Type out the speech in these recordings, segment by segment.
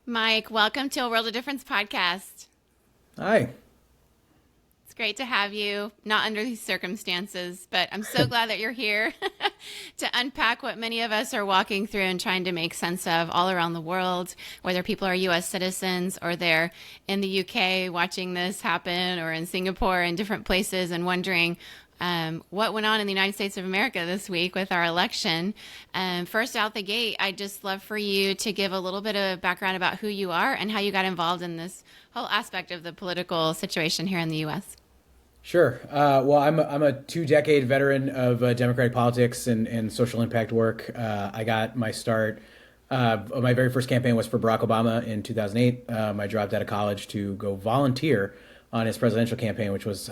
Mike, welcome to A World of Difference podcast. Hi. It's great to have you, not under these circumstances, but I'm so glad that you're here to unpack what many of us are walking through and trying to make sense of all around the world, whether people are US citizens or they're in the UK watching this happen or in Singapore and different places and wondering what went on in the United States of America this week with our election. First out the gate, I'd just love for you to give a little bit of background about who you are and how you got involved in this whole aspect of the political situation here in the U.S. Sure. Well, I'm a 2-decade veteran of democratic politics and social impact work. I got my start. My very first campaign was for Barack Obama in 2008. I dropped out of college to go volunteer on his presidential campaign, which was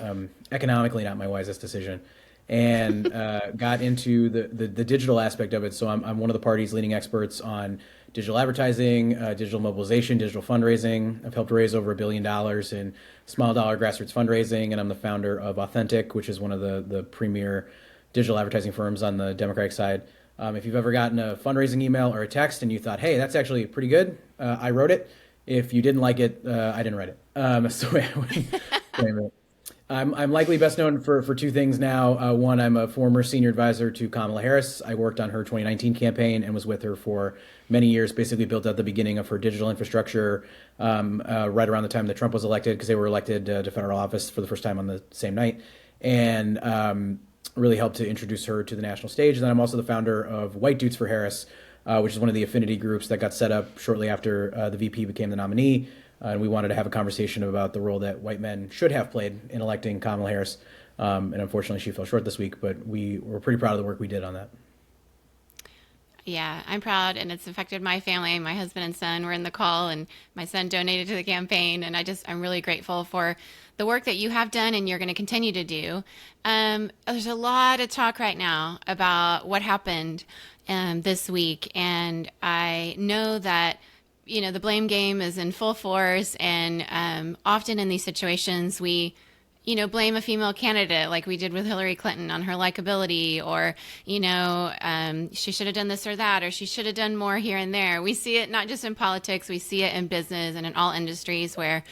economically not my wisest decision, and got into the digital aspect of it. So I'm one of the party's leading experts on digital advertising, digital mobilization, digital fundraising. I've helped raise over $1 billion in small dollar grassroots fundraising, and I'm the founder of Authentic, which is one of the premier digital advertising firms on the Democratic side. If you've ever gotten a fundraising email or a text and you thought, hey, that's actually pretty good, I wrote it. If you didn't like it, I didn't write it. So I'm likely best known for two things now. One, I'm a former senior advisor to Kamala Harris. I worked on her 2019 campaign and was with her for many years, basically built out the beginning of her digital infrastructure right around the time that Trump was elected, because they were elected to federal office for the first time on the same night. And really helped to introduce her to the national stage. And then I'm also the founder of White Dudes for Harris, which is one of the affinity groups that got set up shortly after the VP became the nominee. And we wanted to have a conversation about the role that white men should have played in electing Kamala Harris. And unfortunately, she fell short this week, but we were pretty proud of the work we did on that. Yeah, I'm proud, and it's affected my family. My husband and son were in the call, and my son donated to the campaign. And I'm really grateful for the work that you have done and you're going to continue to do. There's a lot of talk right now about what happened this week, and I know that the blame game is in full force, and often in these situations we blame a female candidate like we did with Hillary Clinton on her likability, or, she should have done this or that, or she should have done more here and there. We see it not just in politics, we see it in business and in all industries where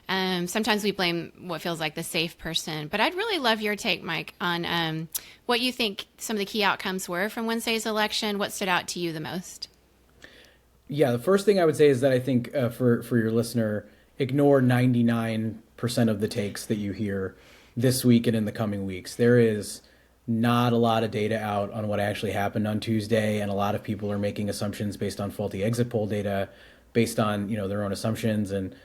sometimes we blame what feels like the safe person. But I'd really love your take, Mike, on what you think some of the key outcomes were from Wednesday's election. What stood out to you the most? Yeah, the first thing I would say is that I think for your listener, ignore 99% of the takes that you hear this week and in the coming weeks. There is not a lot of data out on what actually happened on Tuesday, and a lot of people are making assumptions based on faulty exit poll data, based on their own assumptions. And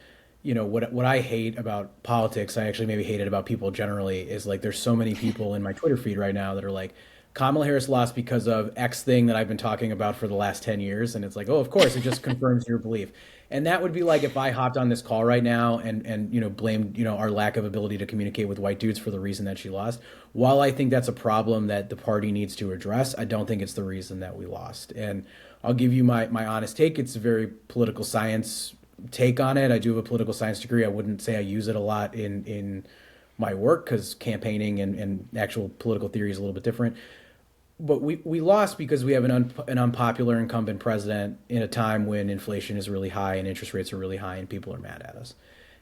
what I hate about politics, I actually maybe hate it about people generally, is like there's so many people in my Twitter feed right now that are like, Kamala Harris lost because of X thing that I've been talking about for the last 10 years. And it's like, oh, of course, it just confirms your belief. And that would be like if I hopped on this call right now and blamed, our lack of ability to communicate with white dudes for the reason that she lost. While I think that's a problem that the party needs to address, I don't think it's the reason that we lost. And I'll give you my honest take. It's a very political science take on it. I do have a political science degree. I wouldn't say I use it a lot in my work, because campaigning and actual political theory is a little bit different. But we lost because we have an unpopular incumbent president in a time when inflation is really high and interest rates are really high and people are mad at us.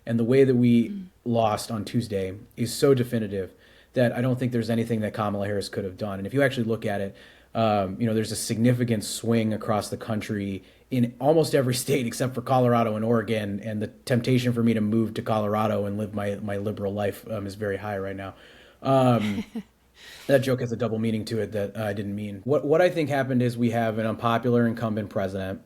And the way that we lost on Tuesday is so definitive that I don't think there's anything that Kamala Harris could have done. And if you actually look at it, there's a significant swing across the country in almost every state except for Colorado and Oregon. And the temptation for me to move to Colorado and live my liberal life is very high right now. That joke has a double meaning to it that I didn't mean. What I think happened is we have an unpopular incumbent president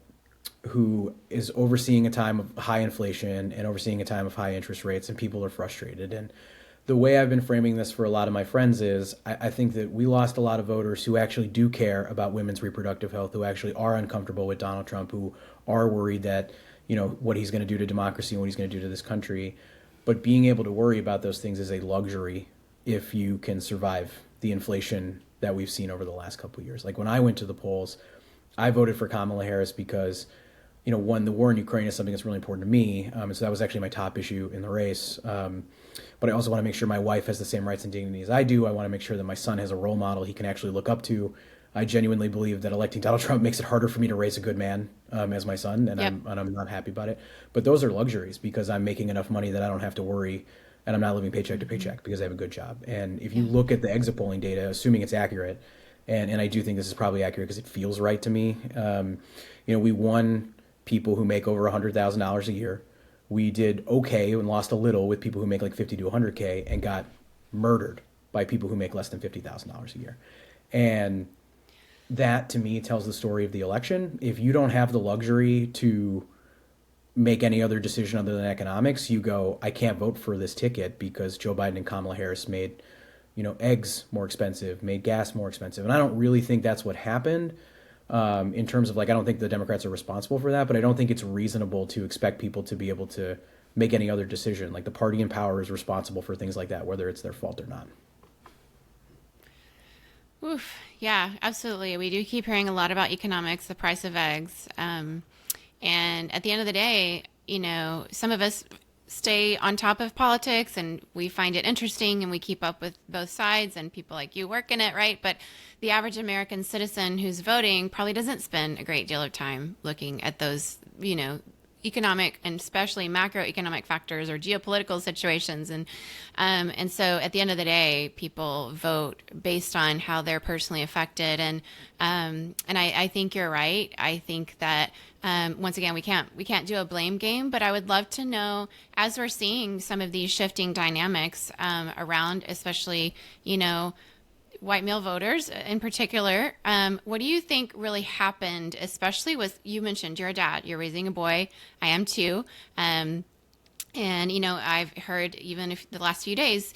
who is overseeing a time of high inflation and overseeing a time of high interest rates, and people are frustrated. And the way I've been framing this for a lot of my friends is I think that we lost a lot of voters who actually do care about women's reproductive health, who actually are uncomfortable with Donald Trump, who are worried that, what he's going to do to democracy and what he's going to do to this country. But being able to worry about those things is a luxury if you can survive the inflation that we've seen over the last couple of years. Like when I went to the polls, I voted for Kamala Harris because, one, the war in Ukraine is something that's really important to me. And so that was actually my top issue in the race. But I also want to make sure my wife has the same rights and dignity as I do. I want to make sure that my son has a role model he can actually look up to I genuinely believe that electing Donald Trump makes it harder for me to raise a good man as my son, and Yep. I'm not happy about it. But those are luxuries because I'm making enough money that I don't have to worry, and I'm not living paycheck to paycheck because I have a good job. And if you Yeah. look at the exit polling data, assuming it's accurate, and I do think this is probably accurate because it feels right to me. We won people who make over $100,000 a year. We did okay and lost a little with people who make like 50 to 100K and got murdered by people who make less than $50,000 a year. And that to me tells the story of the election. If you don't have the luxury to make any other decision other than economics, you go, I can't vote for this ticket because Joe Biden and Kamala Harris made, eggs more expensive, made gas more expensive. And I don't really think that's what happened in terms of I don't think the Democrats are responsible for that, but I don't think it's reasonable to expect people to be able to make any other decision. Like the party in power is responsible for things like that, whether it's their fault or not. Oof. Yeah, absolutely. We do keep hearing a lot about economics, the price of eggs. And at the end of the day, some of us stay on top of politics and we find it interesting and we keep up with both sides and people like you work in it, right? But the average American citizen who's voting probably doesn't spend a great deal of time looking at those, economic and especially macroeconomic factors or geopolitical situations. And so at the end of the day, people vote based on how they're personally affected. And I think you're right. I think that once again, we can't do a blame game, but I would love to know, as we're seeing some of these shifting dynamics around, especially, white male voters in particular, what do you think really happened, especially with, you mentioned you're a dad, you're raising a boy, I am too. And, I've heard even if the last few days,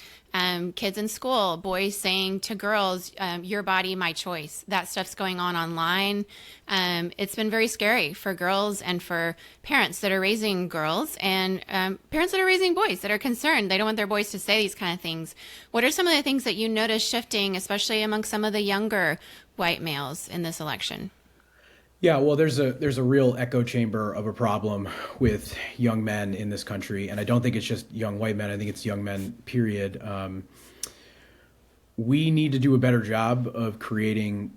kids in school, boys saying to girls, your body, my choice. That stuff's going on online. It's been very scary for girls and for parents that are raising girls and parents that are raising boys that are concerned. They don't want their boys to say these kind of things. What are some of the things that you notice shifting, especially among some of the younger white males in this election? Yeah, well, there's a real echo chamber of a problem with young men in this country, and I don't think it's just young white men. I think it's young men, period. We need to do a better job of creating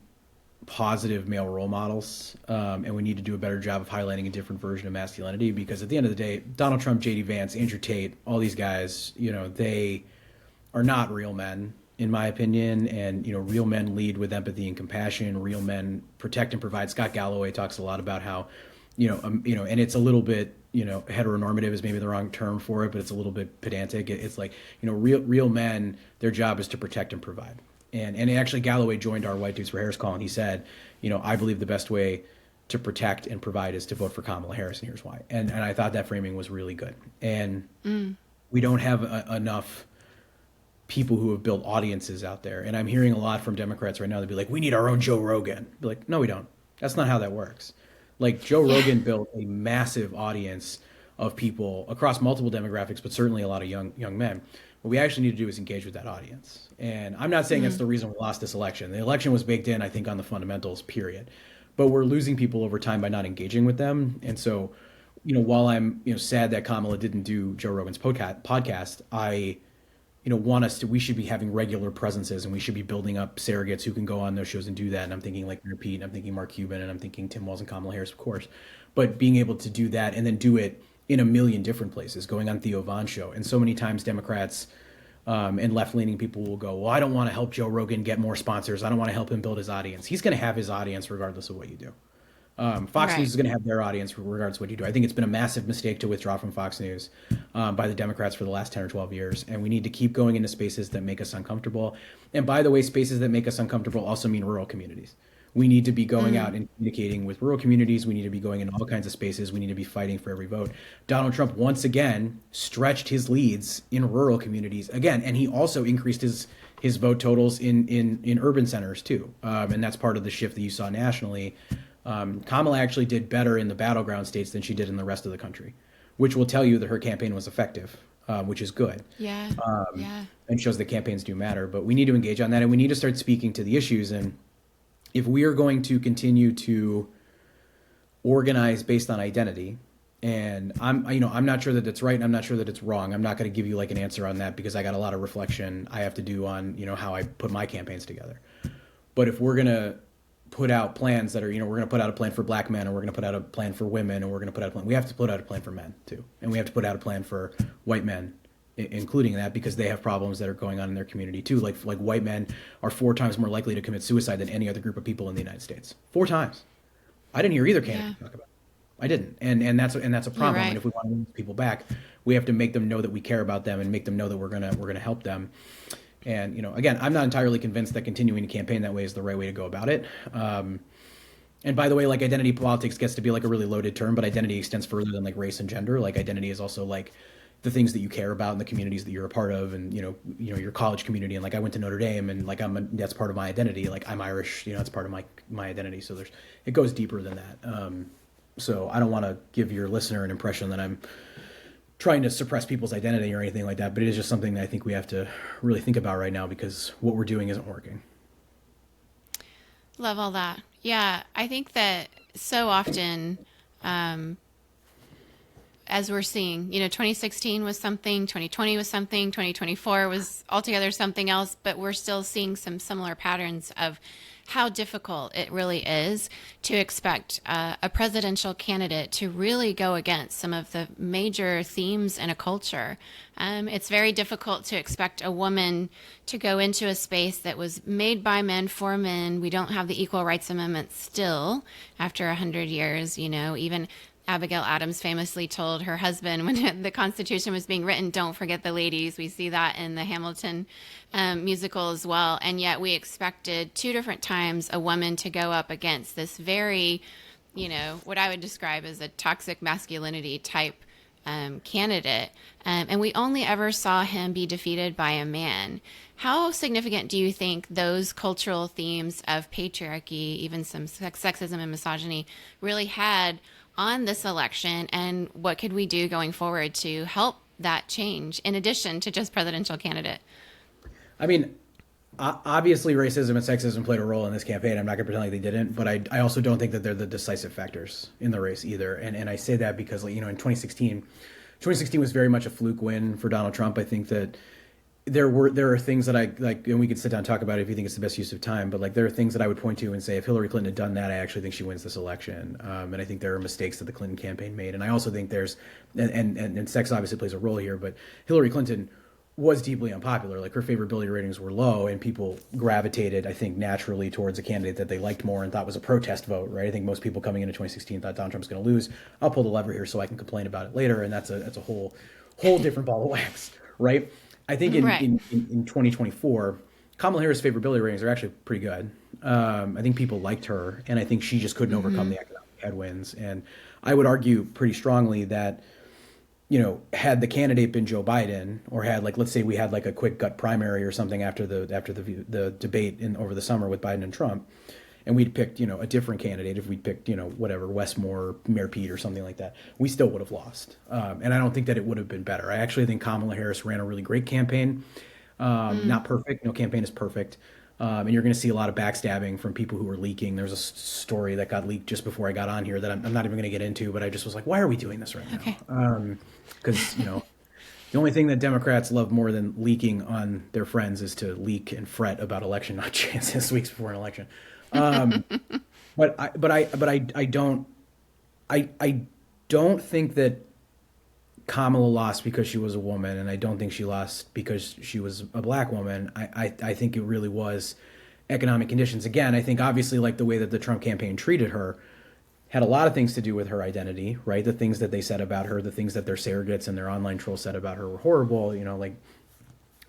positive male role models, and we need to do a better job of highlighting a different version of masculinity. Because at the end of the day, Donald Trump, J.D. Vance, Andrew Tate, all these guys, they are not real men, in my opinion. And real men lead with empathy and compassion. Real men protect and provide. Scott Galloway talks a lot about how, and it's a little bit, heteronormative is maybe the wrong term for it, but it's a little bit pedantic. It's like, real men, their job is to protect and provide. And actually Galloway joined our White Dudes for Harris call, and he said, I believe the best way to protect and provide is to vote for Kamala Harris, and here's why. And I thought that framing was really good. And we don't have enough people who have built audiences out there. And I'm hearing a lot from Democrats right now. They'd be like, we need our own Joe Rogan. Be like, no, we don't. That's not how that works. Like Joe Rogan built a massive audience of people across multiple demographics, but certainly a lot of young men. What we actually need to do is engage with that audience. And I'm not saying that's the reason we lost this election. The election was baked in, I think, on the fundamentals, period. But we're losing people over time by not engaging with them. And so, while I'm sad that Kamala didn't do Joe Rogan's podcast, I we should be having regular presences, and we should be building up surrogates who can go on those shows and do that. And I'm thinking like Pete, and I'm thinking Mark Cuban, and I'm thinking Tim Walz and Kamala Harris, of course. But being able to do that and then do it in a million different places, going on Theo Von's show. And so many times Democrats and left-leaning people will go, well, I don't want to help Joe Rogan get more sponsors. I don't want to help him build his audience. He's going to have his audience regardless of what you do. Fox Right. News is going to have their audience regardless of what you do. I think it's been a massive mistake to withdraw from Fox News by the Democrats for the last 10 or 12 years. And we need to keep going into spaces that make us uncomfortable. And by the way, spaces that make us uncomfortable also mean rural communities. We need to be going out and communicating with rural communities. We need to be going in all kinds of spaces. We need to be fighting for every vote. Donald Trump once again stretched his leads in rural communities again. And he also increased his vote totals in urban centers too. And that's part of the shift that you saw nationally. Kamala actually did better in the battleground states than she did in the rest of the country, which will tell you that her campaign was effective, which is good. Yeah. Yeah. And shows that campaigns do matter. But we need to engage on that, and we need to start speaking to the issues. And if we are going to continue to organize based on identity, and I'm not sure that it's right, and I'm not sure that it's wrong. I'm not going to give you like an answer on that because I got a lot of reflection I have to do on how I put my campaigns together. But if we're going to put out plans that are, we're going to put out a plan for black men, and we're going to put out a plan for women, and we're going to put out a plan. We have to put out a plan for men too, and we have to put out a plan for white men, including that, because they have problems that are going on in their community too. Like white men are 4 times more likely to commit suicide than any other group of people in the United States. 4 times. I didn't hear either candidate talk about it. I didn't, and that's a problem. Right. And if we want to win people back, we have to make them know that we care about them and make them know that we're gonna help them. And again, I'm not entirely convinced that continuing to campaign that way is the right way to go about it. And by the way, like, identity politics gets to be like a really loaded term, but identity extends further than like race and gender. Like, identity is also like the things that you care about and the communities that you're a part of, and your college community. And like, I went to Notre Dame, and like that's part of my identity. Like, I'm Irish, it's part of my identity. So it goes deeper than that. So I don't want to give your listener an impression that I'm trying to suppress people's identity or anything like that, but it is just something that I think we have to really think about right now, because what we're doing isn't working. Love all that. Yeah, I think that so often, as we're seeing, 2016 was something, 2020 was something, 2024 was altogether something else, but we're still seeing some similar patterns of how difficult it really is to expect a presidential candidate to really go against some of the major themes in a culture. It's very difficult to expect a woman to go into a space that was made by men for men. We don't have the Equal Rights Amendment still after 100 years, even Abigail Adams famously told her husband when the Constitution was being written, "Don't forget the ladies." We see that in the Hamilton musical as well. And yet we expected 2 different times a woman to go up against this very, what I would describe as a toxic masculinity type candidate. And we only ever saw him be defeated by a man. How significant do you think those cultural themes of patriarchy, even some sexism and misogyny, really had on this election, and what could we do going forward to help that change in addition to just presidential candidate? I mean, obviously racism and sexism played a role in this campaign. I'm not going to pretend like they didn't, but I also don't think that they're the decisive factors in the race either. And I say that because, in 2016 was very much a fluke win for Donald Trump. I think that there are things that I like, and we could sit down and talk about it if you think it's the best use of time, but like, there are things that I would point to and say, if Hillary Clinton had done that, I actually think she wins this election. And I think there are mistakes that the Clinton campaign made. And I also think there's, and sex obviously plays a role here, but Hillary Clinton was deeply unpopular. Like, her favorability ratings were low, and people gravitated, I think, naturally towards a candidate that they liked more and thought was a protest vote, right? I think most people coming into 2016 thought Donald Trump's going to lose. I'll pull the lever here so I can complain about it later. And that's a whole different ball of wax, right? I think in 2024, Kamala Harris' favorability ratings are actually pretty good. I think people liked her, and I think she just couldn't overcome the economic headwinds. And I would argue pretty strongly that, had the candidate been Joe Biden, or had, like, let's say we had like a quick gut primary or something after the debate over the summer with Biden and Trump, and we'd picked, a different candidate, if we'd picked, whatever, Westmore, Mayor Pete or something like that, we still would have lost. And I don't think that it would have been better. I actually think Kamala Harris ran a really great campaign. Not perfect. No campaign is perfect. And you're going to see a lot of backstabbing from people who are leaking. There's a story that got leaked just before I got on here that I'm not even going to get into, but I just was like, why are we doing this right now? Okay. Because, the only thing that Democrats love more than leaking on their friends is to leak and fret about election not chances weeks before an election. But I don't think that Kamala lost because she was a woman, and I don't think she lost because she was a black woman. I think it really was economic conditions. Again, I think obviously, like, the way that the Trump campaign treated her had a lot of things to do with her identity, right? The things that they said about her, the things that their surrogates and their online trolls said about her were horrible, like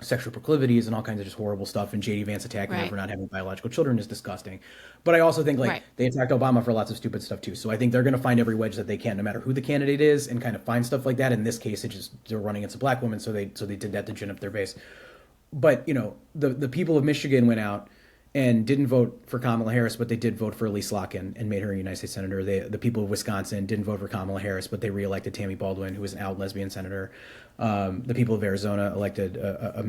sexual proclivities and all kinds of just horrible stuff. And J.D. Vance attacking her for not having biological children is disgusting. But I also think, like, they attacked Obama for lots of stupid stuff too. So I think they're going to find every wedge that they can, no matter who the candidate is, and kind of find stuff like that. In this case, they're running against a black woman, so they did that to gin up their base. But the people of Michigan went out and didn't vote for Kamala Harris, but they did vote for Elise Slotkin and made her a United States Senator. The people of Wisconsin didn't vote for Kamala Harris, but they reelected Tammy Baldwin, who was an out lesbian senator. The people of Arizona elected a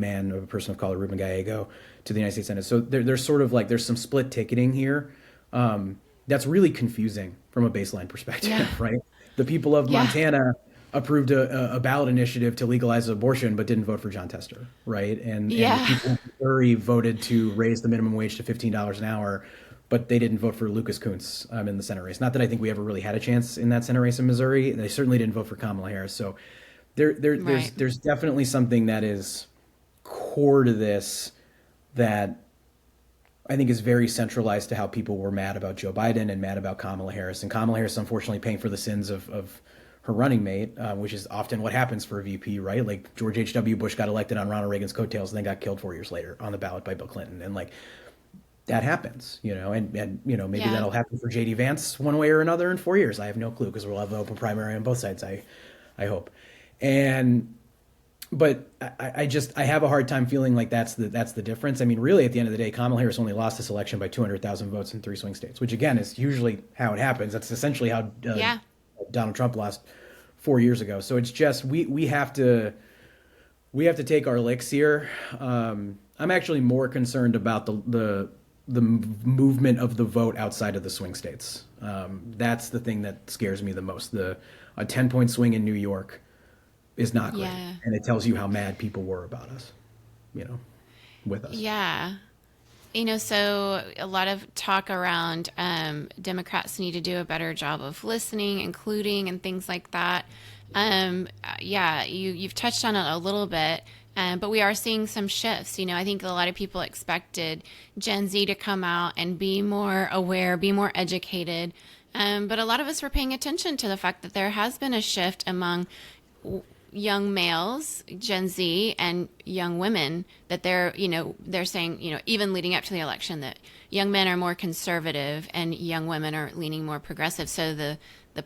person of color, Ruben Gallego, to the United States Senate. So there's sort of like, there's some split ticketing here. That's really confusing from a baseline perspective, right? The people of Montana approved a ballot initiative to legalize abortion, but didn't vote for John Tester, right? And the people in Missouri voted to raise the minimum wage to $15 an hour, but they didn't vote for Lucas Kunce in the Senate race. Not that I think we ever really had a chance in that Senate race in Missouri. They certainly didn't vote for Kamala Harris. So Right. there's definitely something that is core to this that I think is very centralized to how people were mad about Joe Biden and mad about Kamala Harris. And Kamala Harris, unfortunately, paying for the sins of her running mate, which is often what happens for a VP, right? Like George H.W. Bush got elected on Ronald Reagan's coattails and then got killed 4 years later on the ballot by Bill Clinton. And like that happens, and maybe Yeah. that'll happen for JD Vance one way or another in 4 years. I have no clue because we'll have an open primary on both sides. I hope. And but I have a hard time feeling like that's the difference. I mean, really, at the end of the day, Kamala Harris only lost this election by 200,000 votes in 3 swing states, which again is usually how it happens. That's essentially how Yeah. Donald Trump lost 4 years ago. So it's just we have to take our licks here. I'm actually more concerned about the movement of the vote outside of the swing states. That's the thing that scares me the most. A 10-point swing in New York is not great, Yeah. and it tells you how mad people were about us, with us. Yeah. So a lot of talk around Democrats need to do a better job of listening, including, and things like that. Yeah, you've touched on it a little bit, but we are seeing some shifts. I think a lot of people expected Gen Z to come out and be more aware, be more educated. But a lot of us were paying attention to the fact that there has been a shift among young males, Gen Z, and young women, that they're saying, even leading up to the election, that young men are more conservative and young women are leaning more progressive. So the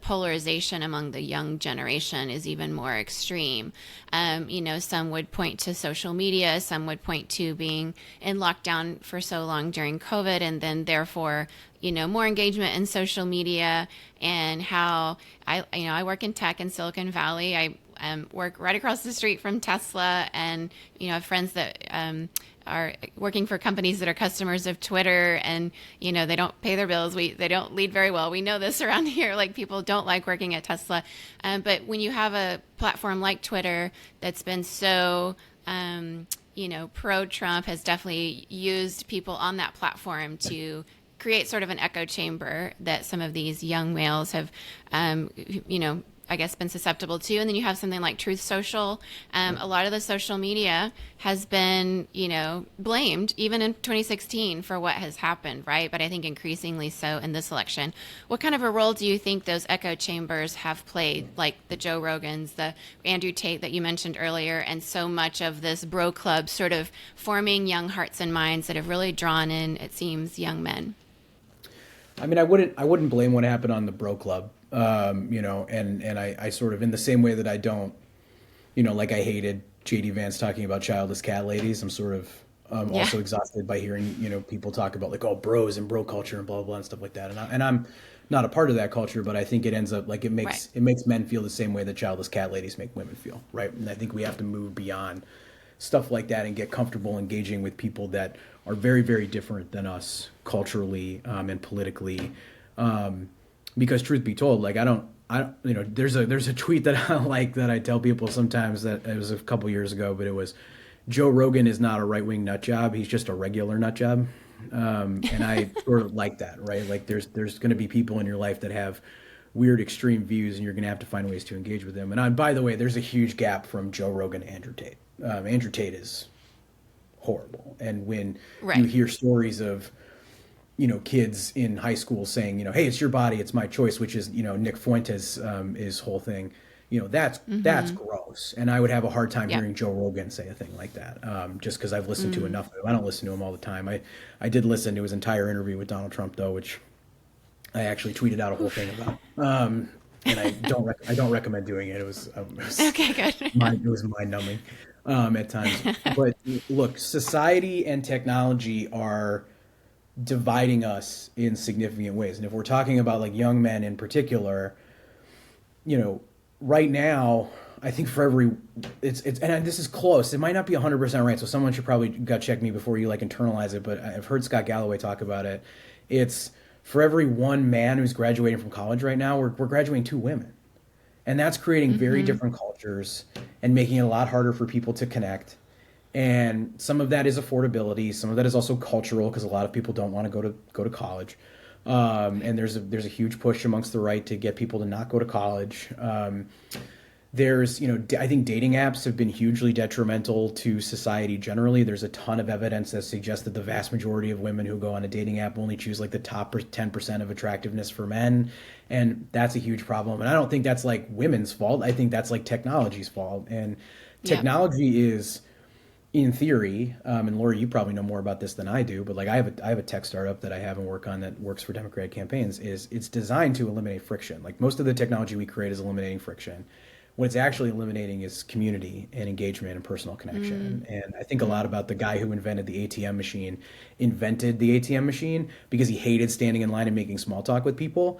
polarization among the young generation is even more extreme. Some would point to social media, some would point to being in lockdown for so long during COVID, and then therefore, more engagement in social media, and how I work in tech in Silicon Valley. I work right across the street from Tesla, and have friends that are working for companies that are customers of Twitter, and they don't pay their bills. They don't lead very well. We know this around here. Like, people don't like working at Tesla, but when you have a platform like Twitter that's been so pro-Trump, has definitely used people on that platform to create sort of an echo chamber that some of these young males have, I guess, been susceptible to. And then you have something like Truth Social. A lot of the social media has been, blamed even in 2016 for what has happened, right? But I think increasingly so in this election. What kind of a role do you think those echo chambers have played, like the Joe Rogans, the Andrew Tate that you mentioned earlier, and so much of this bro club sort of forming young hearts and minds that have really drawn in, it seems, young men? I mean, I wouldn't blame what happened on the bro club. And I sort of, in the same way that I don't, like I hated JD Vance talking about childless cat ladies. I'm sort of Yeah. also exhausted by hearing, people talk about like, oh, bros and bro culture and blah, blah, blah and stuff like that. And I'm not a part of that culture, but I think it ends up like Right. it makes men feel the same way that childless cat ladies make women feel. Right. And I think we have to move beyond stuff like that and get comfortable engaging with people that are very, very different than us culturally and politically. Because truth be told, like I don't, there's a tweet that I like that I tell people sometimes, that it was a couple years ago, but it was, Joe Rogan is not a right wing nut job. He's just a regular nut job. And I sort of like that, right? Like there's going to be people in your life that have weird extreme views, and you're going to have to find ways to engage with them. And by the way, there's a huge gap from Joe Rogan to Andrew Tate. Andrew Tate is horrible. And when Right. you hear stories of, kids in high school saying, hey, it's your body, it's my choice, which is, Nick Fuentes' his whole thing, that's gross. And I would have a hard time Yeah. hearing Joe Rogan say a thing like that, just because I've listened to enough of him. I don't listen to him all the time. I did listen to his entire interview with Donald Trump, though, which I actually tweeted out a whole thing about. And I don't recommend doing it. It was Okay, good. it was mind numbing at times. But look, society and technology are dividing us in significant ways. And if we're talking about like young men in particular, right now, I think for every, and this is close, it might not be 100% right. So someone should probably gut check me before you like internalize it. But I've heard Scott Galloway talk about it. It's for every one man who's graduating from college right now, we're graduating 2 women. And that's creating very different cultures and making it a lot harder for people to connect. And some of that is affordability. Some of that is also cultural because a lot of people don't want to go to college. And there's a huge push amongst the right to get people to not go to college. I think dating apps have been hugely detrimental to society generally. There's a ton of evidence that suggests that the vast majority of women who go on a dating app only choose like the top 10% of attractiveness for men. And that's a huge problem. And I don't think that's like women's fault. I think that's like technology's fault. And Yeah. technology is, in theory, and Lori, you probably know more about this than I do, but like I have a tech startup that I have and work on that works for Democratic campaigns. Is it's designed to eliminate friction. Like most of the technology we create is eliminating friction. What it's actually eliminating is community and engagement and personal connection. And I think a lot about the guy who invented the ATM machine, invented the ATM machine because he hated standing in line and making small talk with people.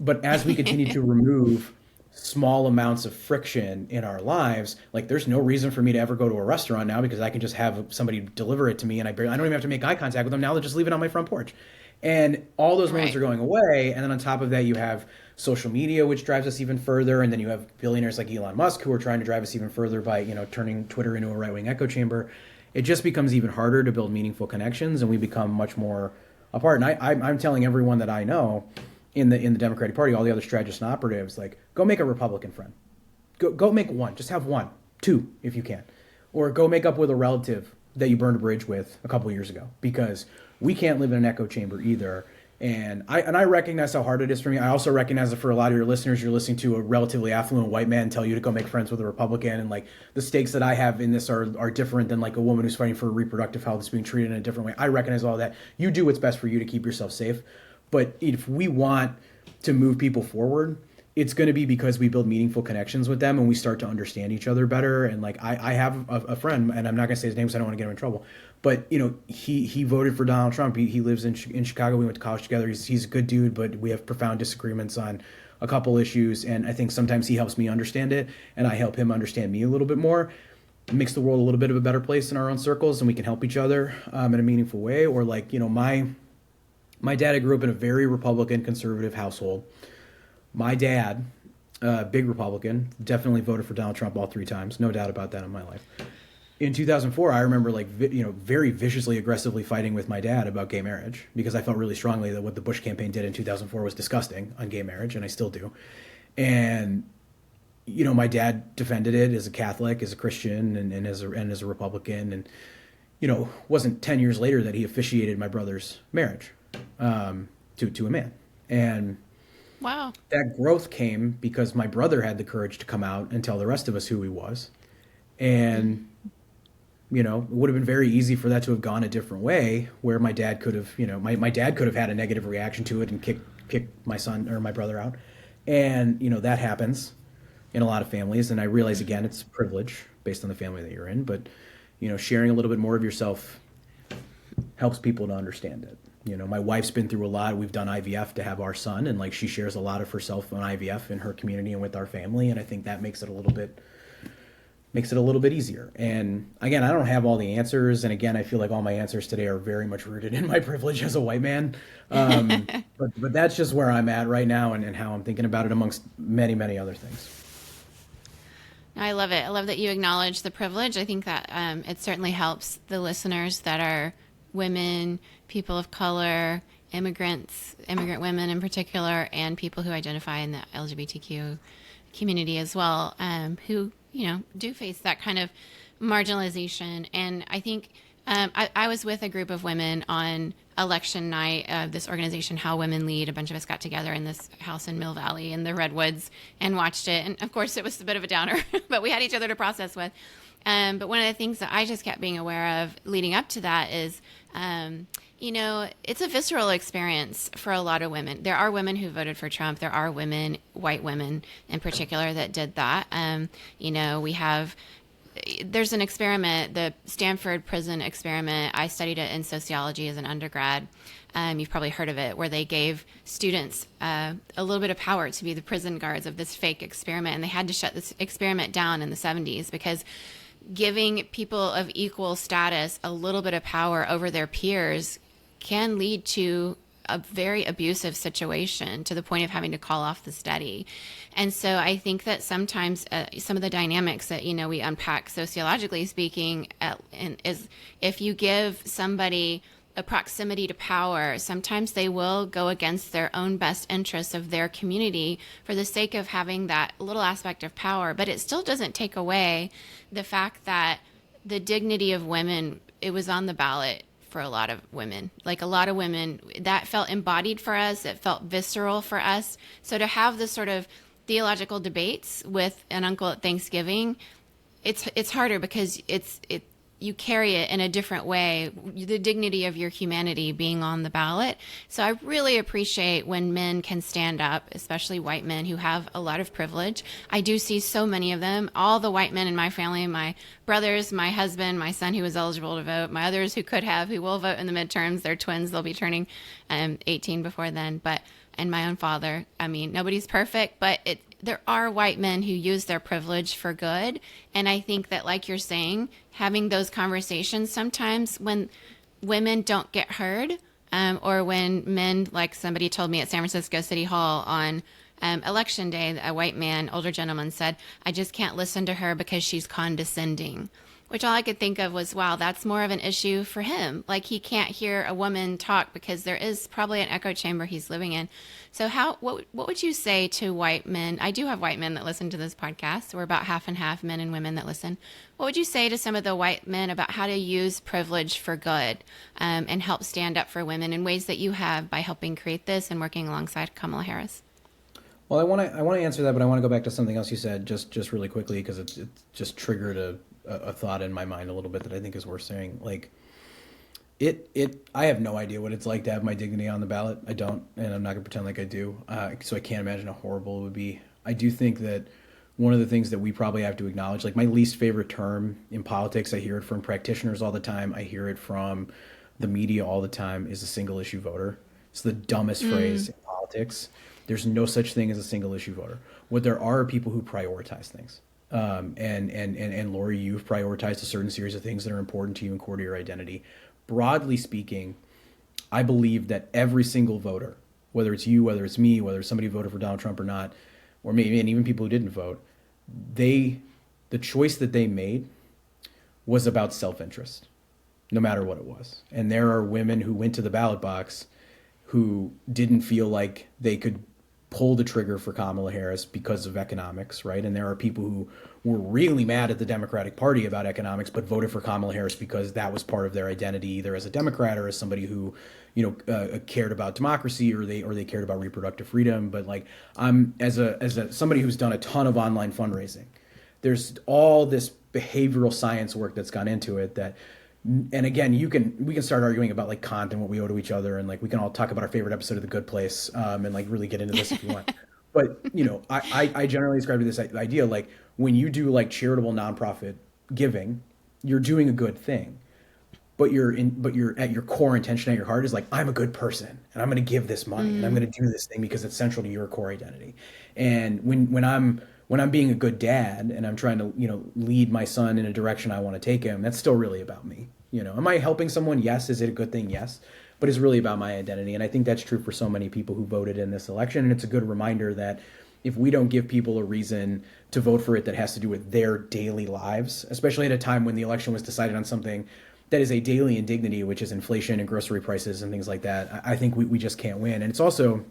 But as we continue to remove small amounts of friction in our lives, like there's no reason for me to ever go to a restaurant now because I can just have somebody deliver it to me and I don't even have to make eye contact with them. Now they'll just leave it on my front porch. And all those moments Right. are going away. And then on top of that, you have social media, which drives us even further. And then you have billionaires like Elon Musk who are trying to drive us even further by, turning Twitter into a right-wing echo chamber. It just becomes even harder to build meaningful connections, and we become much more apart. And I'm telling everyone that I know in the Democratic Party, all the other strategists and operatives, like, go make a Republican friend. Go make one. Just have one, two, if you can, or go make up with a relative that you burned a bridge with a couple years ago, because we can't live in an echo chamber either. And I recognize how hard it is for me. I also recognize that for a lot of your listeners, you're listening to a relatively affluent white man tell you to go make friends with a Republican, and like the stakes that I have in this are different than like a woman who's fighting for reproductive health is being treated in a different way. I recognize all that. You do what's best for you to keep yourself safe. But if we want to move people forward, it's going to be because we build meaningful connections with them and we start to understand each other better. And like I have a friend, and I'm not going to say his name because I don't want to get him in trouble. But he voted for Donald Trump. He lives in Chicago. We went to college together. He's a good dude, but we have profound disagreements on a couple issues. And I think sometimes he helps me understand it, and I help him understand me a little bit more. It makes the world a little bit of a better place in our own circles, and we can help each other in a meaningful way. Or like my dad, I grew up in a very Republican conservative household. My dad, big Republican, definitely voted for Donald Trump all three times. No doubt about that in my life. In 2004, I remember very viciously, aggressively fighting with my dad about gay marriage because I felt really strongly that what the Bush campaign did in 2004 was disgusting on gay marriage, and I still do. And my dad defended it as a Catholic, as a Christian, and as a Republican. And wasn't 10 years later that he officiated my brother's marriage to a man. And Wow. that growth came because my brother had the courage to come out and tell the rest of us who he was. And it would have been very easy for that to have gone a different way, where my dad could have, my dad could have had a negative reaction to it and kicked my son or my brother out. And, that happens in a lot of families. And I realize, again, it's privilege based on the family that you're in. But, sharing a little bit more of yourself helps people to understand it. My wife's been through a lot. We've done IVF to have our son, and like she shares a lot of herself on IVF in her community and with our family. And I think that makes it a little bit easier. And again, I don't have all the answers. And again, I feel like all my answers today are very much rooted in my privilege as a white man. But that's just where I'm at right now and how I'm thinking about it amongst many, many other things. I love it. I love that you acknowledge the privilege. I think that it certainly helps the listeners that are women, people of color, immigrant women in particular, and people who identify in the LGBTQ community as well, who do face that kind of marginalization. And I think I was with a group of women on election night of this organization, How Women Lead. A bunch of us got together in this house in Mill Valley in the Redwoods and watched it. And of course, it was a bit of a downer, but we had each other to process with. But one of the things that I just kept being aware of leading up to that is, it's a visceral experience for a lot of women. There are women who voted for Trump. There are women, white women in particular, that did that. There's an experiment, the Stanford prison experiment. I studied it in sociology as an undergrad. You've probably heard of it, where they gave students a little bit of power to be the prison guards of this fake experiment. And they had to shut this experiment down in the 70s because giving people of equal status a little bit of power over their peers can lead to a very abusive situation to the point of having to call off the study. And so I think that sometimes some of the dynamics that, we unpack sociologically speaking, is if you give somebody a proximity to power, sometimes they will go against their own best interests of their community for the sake of having that little aspect of power. But it still doesn't take away the fact that the dignity of women, it was on the ballot for a lot of women. Like a lot of women, that felt embodied for us. It felt visceral for us. So to have this sort of theological debates with an uncle at Thanksgiving, it's harder because you carry it in a different way, the dignity of your humanity being on the ballot. So I really appreciate when men can stand up, especially white men who have a lot of privilege. I do see so many of them, all the white men in my family, my brothers, my husband, my son who was eligible to vote, my others who could have, who will vote in the midterms. They're twins. They'll be turning 18 before then. And my own father. I mean, nobody's perfect, but there are white men who use their privilege for good. And I think that, like you're saying, having those conversations sometimes when women don't get heard, or when men, like somebody told me at San Francisco City Hall on election day, a white man, older gentleman said, "I just can't listen to her because she's condescending." Which all I could think of was, wow, that's more of an issue for him. Like he can't hear a woman talk because there is probably an echo chamber he's living in. So what would you say to white men? I do have white men that listen to this podcast. We're about half and half, men and women that listen. What would you say to some of the white men about how to use privilege for good, and help stand up for women in ways that you have by helping create this and working alongside Kamala Harris? Well, I want to answer that, but I want to go back to something else you said just really quickly because it just triggered a thought in my mind a little bit that I think is worth saying. Like I have no idea what it's like to have my dignity on the ballot. I don't, and I'm not gonna pretend like I do. So I can't imagine how horrible it would be. I do think that one of the things that we probably have to acknowledge, like my least favorite term in politics, I hear it from practitioners all the time. I hear it from the media all the time, is a single issue voter. It's the dumbest phrase in politics. There's no such thing as a single issue voter. What there are people who prioritize things. And Lori, you've prioritized a certain series of things that are important to you and core to your identity. Broadly speaking, I believe that every single voter, whether it's you, whether it's me, whether it's somebody who voted for Donald Trump or not, or maybe and even people who didn't vote, the choice that they made was about self-interest, no matter what it was. And there are women who went to the ballot box who didn't feel like they could pull the trigger for Kamala Harris because of economics, right? And there are people who were really mad at the Democratic Party about economics, but voted for Kamala Harris because that was part of their identity, either as a Democrat or as somebody who, cared about democracy, or they cared about reproductive freedom. But like, I'm as somebody who's done a ton of online fundraising, there's all this behavioral science work that's gone into it that. And again, we can start arguing about like Kant and what we owe to each other, and like we can all talk about our favorite episode of The Good Place, and like really get into this if you want. But I generally ascribe to this idea, like when you do like charitable nonprofit giving, you're doing a good thing, but you're at your core intention at your heart is like, I'm a good person and I'm going to give this money and I'm going to do this thing because it's central to your core identity. And when I'm being a good dad and I'm trying to, lead my son in a direction I want to take him, that's still really about me. Am I helping someone? Yes. Is it a good thing? Yes. But it's really about my identity. And I think that's true for so many people who voted in this election. And it's a good reminder that if we don't give people a reason to vote for it that has to do with their daily lives, especially at a time when the election was decided on something that is a daily indignity, which is inflation and grocery prices and things like that, I think we just can't win. And it's also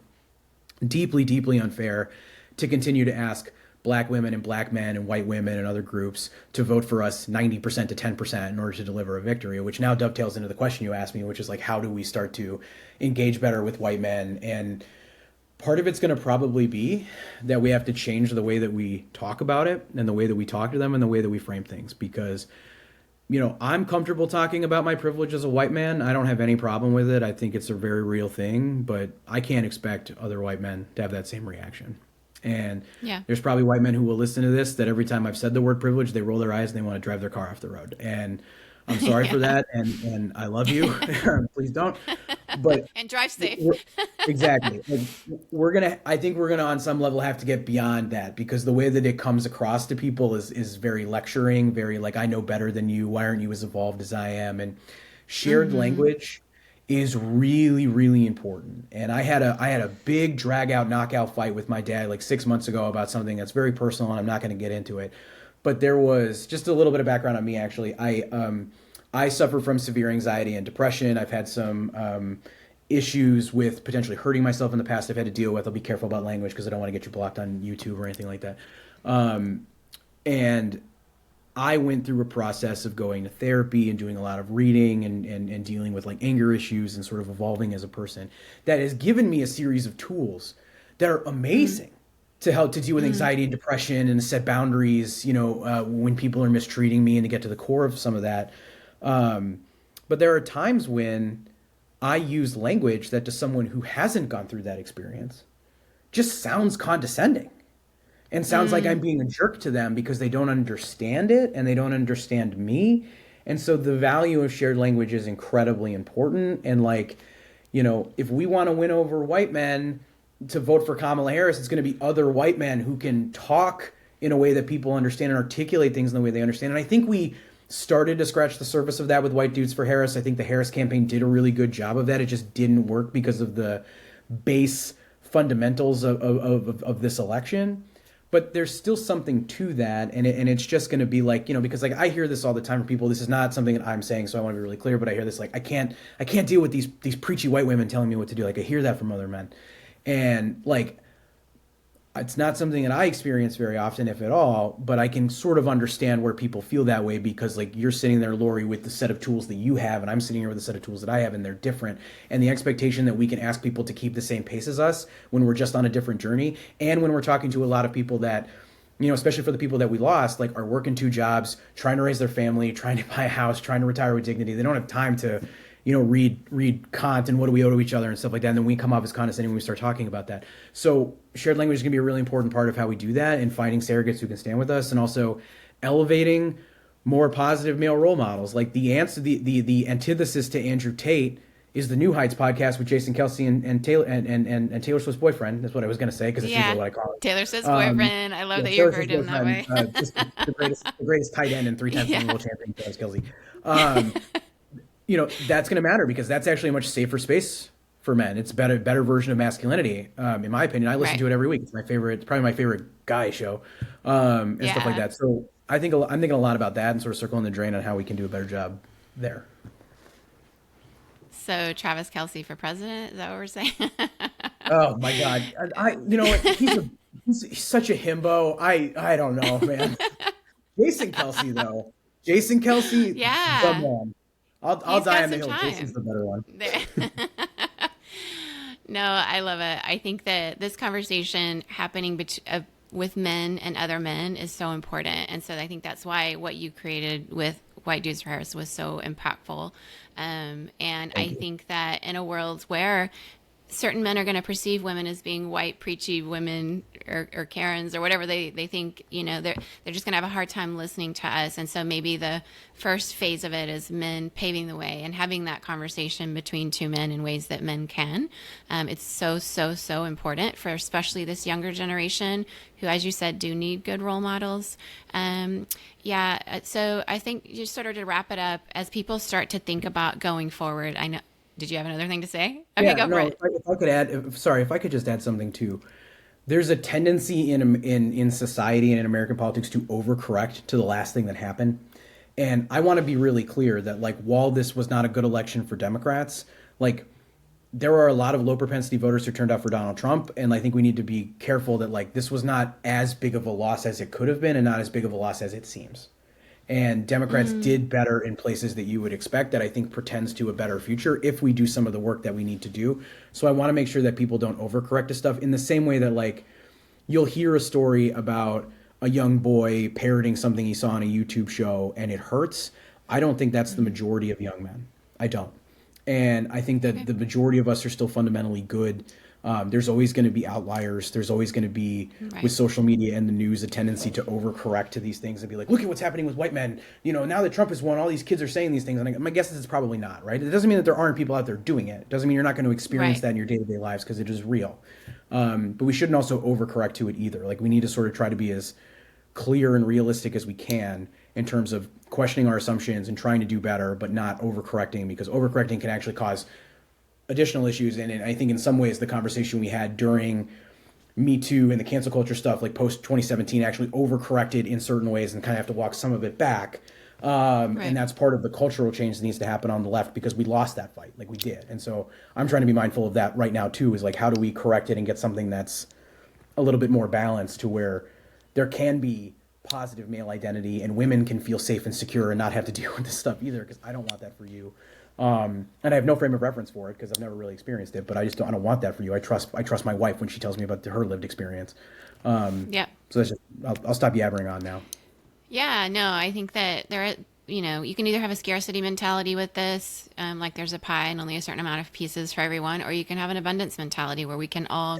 deeply, deeply unfair to continue to ask Black women and Black men and white women and other groups to vote for us 90% to 10% in order to deliver a victory, which now dovetails into the question you asked me, which is like, how do we start to engage better with white men? And part of it's going to probably be that we have to change the way that we talk about it and the way that we talk to them and the way that we frame things, because I'm comfortable talking about my privilege as a white man. I don't have any problem with it. I think it's a very real thing, but I can't expect other white men to have that same reaction. And there's probably white men who will listen to this that every time I've said the word privilege, they roll their eyes and they want to drive their car off the road. And I'm sorry for that. And I love you. Please don't. But and drive safe. Exactly. I think we're going to, on some level, have to get beyond that, because the way that it comes across to people is very lecturing, very like, I know better than you. Why aren't you as evolved as I am? And shared language is really, really important. And I had a big drag out knockout fight with my dad like 6 months ago about something that's very personal, and I'm not going to get into it. But there was just a little bit of background on me. Actually, I suffer from severe anxiety and depression. I've had some issues with potentially hurting myself in the past. I've had to deal with. I'll be careful about language because I don't want to get you blocked on YouTube or anything like that. And I went through a process of going to therapy and doing a lot of reading and dealing with like anger issues and sort of evolving as a person that has given me a series of tools that are amazing to help to deal with anxiety and depression and to set boundaries, when people are mistreating me and to get to the core of some of that. But there are times when I use language that to someone who hasn't gone through that experience just sounds condescending and sounds like I'm being a jerk to them because they don't understand it and they don't understand me. And so the value of shared language is incredibly important. And if we want to win over white men to vote for Kamala Harris, it's going to be other white men who can talk in a way that people understand and articulate things in the way they understand. And I think we started to scratch the surface of that with White Dudes for Harris. I think the Harris campaign did a really good job of that. It just didn't work because of the base fundamentals of this election. But there's still something to that, and it's just going to be because I hear this all the time from people. This is not something that I'm saying, so I want to be really clear. But I hear this I can't deal with these preachy white women telling me what to do. I hear that from other men, and it's not something that I experience very often, if at all, but I can sort of understand where people feel that way because you're sitting there, Lori, with the set of tools that you have, and I'm sitting here with the set of tools that I have, and they're different. And the expectation that we can ask people to keep the same pace as us when we're just on a different journey, and when we're talking to a lot of people that, especially for the people that we lost, are working 2 jobs, trying to raise their family, trying to buy a house, trying to retire with dignity. They don't have time to read Kant and what do we owe to each other and stuff like that. And then we come off as condescending when we start talking about that. So shared language is going to be a really important part of how we do that, and finding surrogates who can stand with us, and also elevating more positive male role models. The answer, the antithesis to Andrew Tate is the New Heights podcast with Jason Kelsey and Taylor and Taylor Swift's boyfriend. That's what I was going to say because it's usually what I call it. Taylor Swift's boyfriend. I love that you referred to him that way. Just the greatest tight end and 3-time world champion, Travis Kelsey. That's going to matter because that's actually a much safer space for men. It's a better version of masculinity, in my opinion. I listen to it every week. It's my favorite. It's probably my favorite guy show, and stuff like that. So I'm thinking a lot about that and sort of circling the drain on how we can do a better job there. So Travis Kelsey for president? Is that what we're saying? Oh my God! He's such a himbo. I don't know, man. Jason Kelsey though. Jason Kelsey. Yeah. Come on. I'll die on the hill. Jason's the better one. No, I love it. I think that this conversation happening with men and other men is so important. And so I think that's why what you created with White Dudes for Harris was so impactful. And I think that in a world where certain men are going to perceive women as being white, preachy women or Karens or whatever they think, they're just going to have a hard time listening to us. And so maybe the first phase of it is men paving the way and having that conversation between 2 men in ways that men can. It's so, so, so important for especially this younger generation who, as you said, do need good role models. So I think just sort of to wrap it up, as people start to think about going forward, I know, did you have another thing to say? Okay, go for it. If I could add, if I could just add something too. There's a tendency in society and in American politics to overcorrect to the last thing that happened. And I want to be really clear that while this was not a good election for Democrats, there are a lot of low propensity voters who turned out for Donald Trump. And I think we need to be careful that this was not as big of a loss as it could have been and not as big of a loss as it seems. And Democrats did better in places that you would expect that I think portends to a better future if we do some of the work that we need to do. So I want to make sure that people don't overcorrect to stuff in the same way that you'll hear a story about a young boy parroting something he saw on a YouTube show and it hurts. I don't think that's the majority of young men. I don't. And I think that the majority of us are still fundamentally good. There's always going to be outliers. There's always going to be, with social media and the news, a tendency to overcorrect to these things and be like, look at what's happening with white men. Now that Trump has won, all these kids are saying these things. And my guess is it's probably not, right? It doesn't mean that there aren't people out there doing it. It doesn't mean you're not going to experience that in your day-to-day lives because it is real. But we shouldn't also overcorrect to it either. We need to sort of try to be as clear and realistic as we can in terms of questioning our assumptions and trying to do better, but not overcorrecting, because overcorrecting can actually cause additional issues. And I think in some ways the conversation we had during Me Too and the cancel culture stuff, like post 2017, actually overcorrected in certain ways and kind of have to walk some of it back. Right. And that's part of the cultural change that needs to happen on the left, because we lost that fight, like we did. And so I'm trying to be mindful of that right now too, is like, how do we correct it and get something that's a little bit more balanced, to where there can be positive male identity and women can feel safe and secure and not have to deal with this stuff either, because I don't want that for you. And I have no frame of reference for it because I've never really experienced it, but I don't want that for you. I trust my wife when she tells me about her lived experience. Yeah. So that's just, I'll stop yabbering on now. Yeah, no, I think that you can either have a scarcity mentality with this, like there's a pie and only a certain amount of pieces for everyone, or you can have an abundance mentality where we can all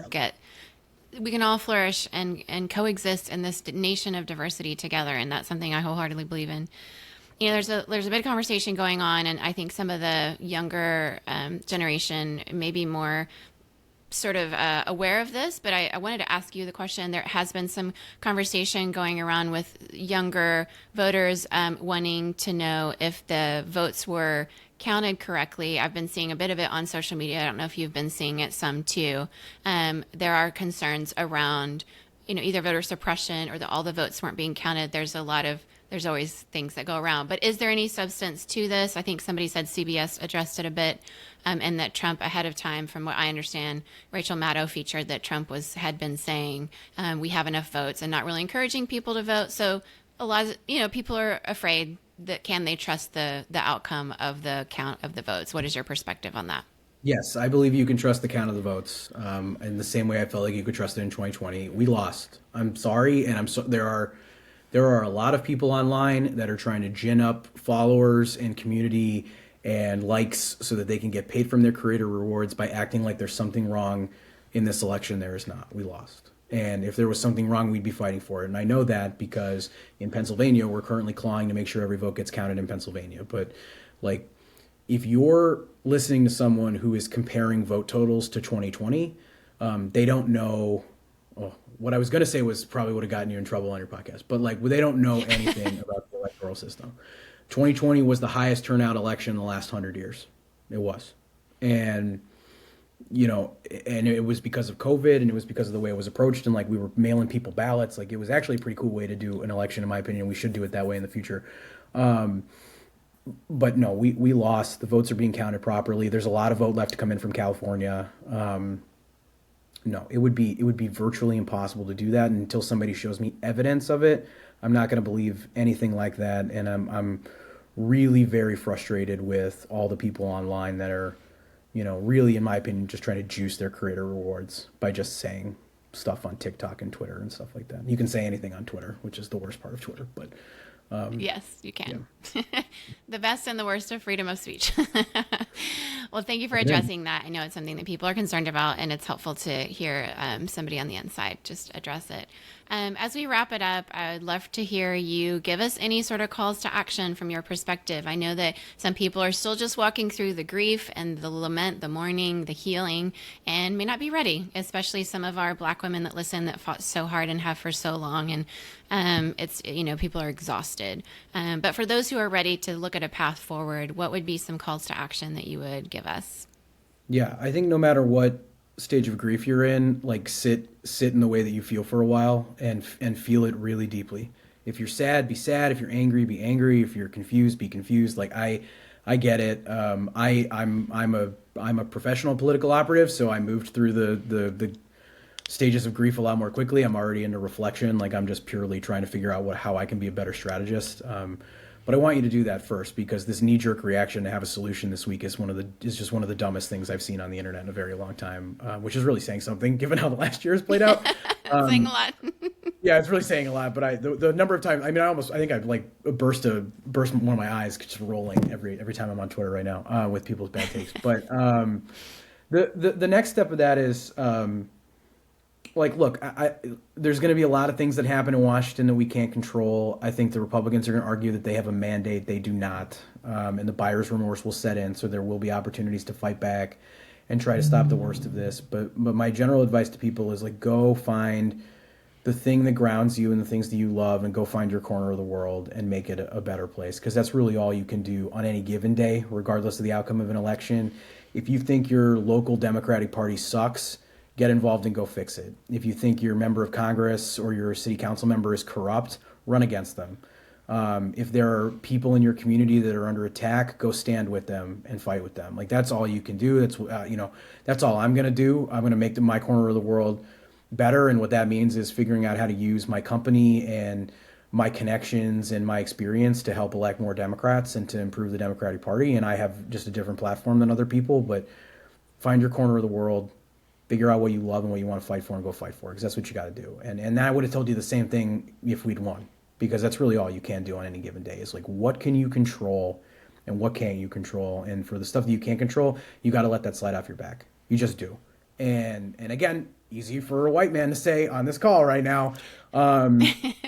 flourish and coexist in this nation of diversity together. And that's something I wholeheartedly believe in. There's a big conversation going on, and I think some of the younger generation may be more sort of aware of this, but I wanted to ask you the question. There has been some conversation going around with younger voters wanting to know if the votes were counted correctly. I've been seeing a bit of it on social media. I don't know if you've been seeing it some too. There are concerns around, either voter suppression or that all the votes weren't being counted. There's always things that go around. But is there any substance to this? I think somebody said CBS addressed it a bit, and that Trump ahead of time, from what I understand, Rachel Maddow featured that Trump had been saying we have enough votes and not really encouraging people to vote. So a lot of, people are afraid that can they trust the outcome of the count of the votes? What is your perspective on that? Yes, I believe you can trust the count of the votes. In the same way I felt like you could trust it in 2020. We lost. I'm sorry, and there are a lot of people online that are trying to gin up followers and community and likes so that they can get paid from their creator rewards by acting like there's something wrong in this election. There is not. We lost. And if there was something wrong, we'd be fighting for it. And I know that because in Pennsylvania, we're currently clawing to make sure every vote gets counted in Pennsylvania. But like, if you're listening to someone who is comparing vote totals to 2020, they don't know. Oh, what I was going to say was probably would have gotten you in trouble on your podcast, but like, they don't know anything about the electoral system. 2020 was the highest turnout election in the last 100 years. It was. And, and it was because of COVID, and it was because of the way it was approached. And like, we were mailing people ballots. Like, it was actually a pretty cool way to do an election, in my opinion. We should do it that way in the future. But no, we lost. The votes are being counted properly. There's a lot of vote left to come in from California. No, it would be virtually impossible to do that until somebody shows me evidence of it. I'm not going to believe anything like that, and I'm really very frustrated with all the people online that are, really, in my opinion, just trying to juice their creator rewards by just saying stuff on TikTok and Twitter and stuff like that. You can say anything on Twitter, which is the worst part of Twitter, but yes, you can. Yeah. The best and the worst of freedom of speech. Well, thank you for addressing that. I know it's something that people are concerned about, and it's helpful to hear somebody on the inside just address it. As we wrap it up, I would love to hear you give us any sort of calls to action from your perspective. I know that some people are still just walking through the grief and the lament, the mourning, the healing, and may not be ready, especially some of our Black women that listen that fought so hard and have for so long. And it's, people are exhausted. But for those who are ready to look at a path forward, what would be some calls to action that you would give us? Yeah, I think no matter what stage of grief you're in, like sit in the way that you feel for a while and feel it really deeply. If you're sad, be sad. If you're angry, be angry. If you're confused, be confused. Like I get it. I'm a professional political operative, so I moved through the stages of grief a lot more quickly. I'm already into reflection. Like, I'm just purely trying to figure out how I can be a better strategist. But I want you to do that first, because this knee-jerk reaction to have a solution this week is just one of the dumbest things I've seen on the internet in a very long time, which is really saying something given how the last year has played out. Saying a lot. Yeah, it's really saying a lot. But the number of times, I think I've like burst one of my eyes just rolling every time I'm on Twitter right now with people's bad takes. But the next step of that is. Like, look, there's going to be a lot of things that happen in Washington that we can't control. I think the Republicans are going to argue that they have a mandate. They do not. And the buyer's remorse will set in. So there will be opportunities to fight back and try to stop the worst of this. But my general advice to people is, like, go find the thing that grounds you and the things that you love, and go find your corner of the world and make it a better place. Because that's really all you can do on any given day, regardless of the outcome of an election, If you think your local Democratic Party sucks, get involved and go fix it. If you think your member of Congress or your city council member is corrupt, run against them. If there are people in your community that are under attack, go stand with them and fight with them. Like, that's all you can do. That's that's all I'm gonna do. I'm gonna make my corner of the world better, and what that means is figuring out how to use my company and my connections and my experience to help elect more Democrats and to improve the Democratic Party. And I have just a different platform than other people, but find your corner of the world, figure out what you love and what you want to fight for, and go fight for it, because that's what you got to do. And I would have told you the same thing if we'd won, because that's really all you can do on any given day is like, what can you control and what can't you control? And for the stuff that you can't control, you got to let that slide off your back. You just do. And again, easy for a white man to say on this call right now.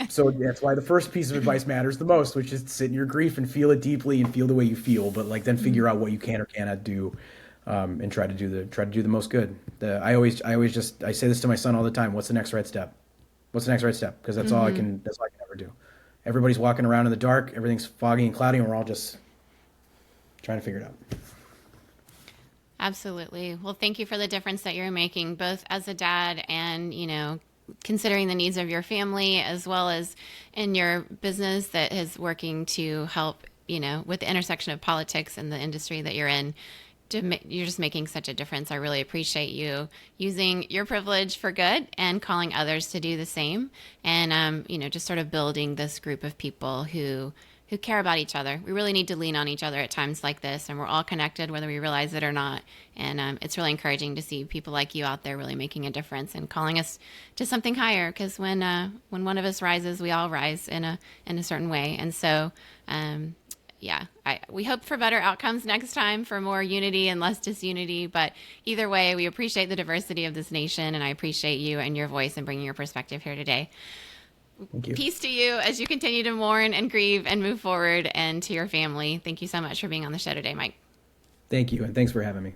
So that's why the first piece of advice matters the most, which is to sit in your grief and feel it deeply and feel the way you feel, but like then figure out what you can or cannot do, and try to do the most good. I say this to my son all the time. What's the next right step? What's the next right step? Because that's all I can ever do. Everybody's walking around in the dark. Everything's foggy and cloudy, and we're all just trying to figure it out. Absolutely. Well, thank you for the difference that you're making, both as a dad and, considering the needs of your family, as well as in your business that is working to help, with the intersection of politics and the industry that you're in. You're just making such a difference. I really appreciate you using your privilege for good and calling others to do the same. And, just sort of building this group of people who care about each other. We really need to lean on each other at times like this, and we're all connected, whether we realize it or not. And it's really encouraging to see people like you out there really making a difference and calling us to something higher. Because when one of us rises, we all rise in a certain way. And so, we hope for better outcomes next time, for more unity and less disunity. But either way, we appreciate the diversity of this nation, and I appreciate you and your voice and bringing your perspective here today. Thank you. Peace to you as you continue to mourn and grieve and move forward, and to your family. Thank you so much for being on the show today, Mike. Thank you, and thanks for having me.